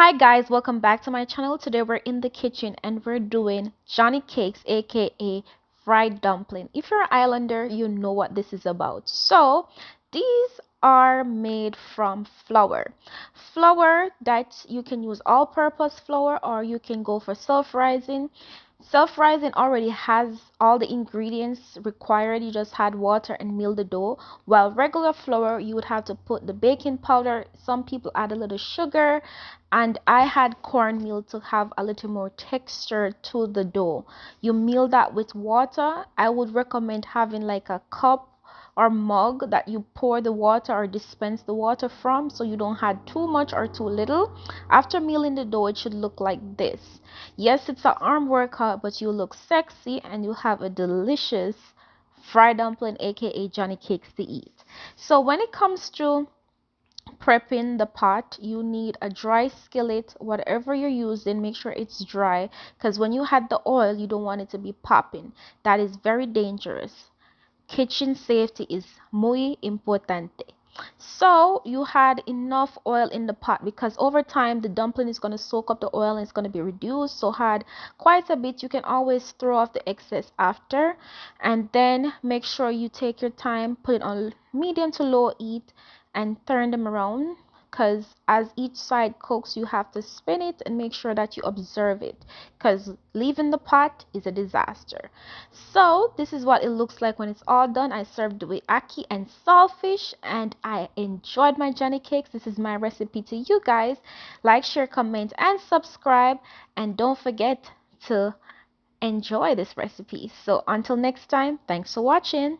Hi guys, welcome back to my channel. Today we're in the kitchen and we're doing Johnny Cakes, aka fried dumpling. If you're an islander, you know what this is about. So these are made from flour. Flour that you can use all-purpose flour or you can go for self-rising. Self-rising already has all the ingredients required. You just add water and mill the dough. While regular flour, you would have to put the baking powder. Some people add a little sugar, and I had cornmeal to have a little more texture to the dough. You mill that with water. I would recommend having like a cup or mug that you pour the water or dispense the water from, so you don't add too much or too little. After milling the dough, it should look like this. Yes, it's an arm workout, but you look sexy and you have a delicious fried dumpling, aka Johnny Cakes, to eat. So when it comes to prepping the pot, you need a dry skillet. Whatever you're using, make sure it's dry, because when you add the oil, you don't want it to be popping. That is very dangerous. Kitchen safety is muy importante. So you had enough oil in the pot, because over time the dumpling is going to soak up the oil and it's going to be reduced. So had quite a bit. You can always throw off the excess after, and then make sure you take your time, put it on medium to low heat and turn them around, because as each side cooks you have to spin it and make sure that you observe it, because leaving the pot is a disaster. So this is what it looks like when it's all done. I served with ackee and saltfish and I enjoyed my Johnny Cakes. This is my recipe to you guys. Like, share, comment and subscribe, and don't forget to enjoy this recipe. So until next time, thanks for watching.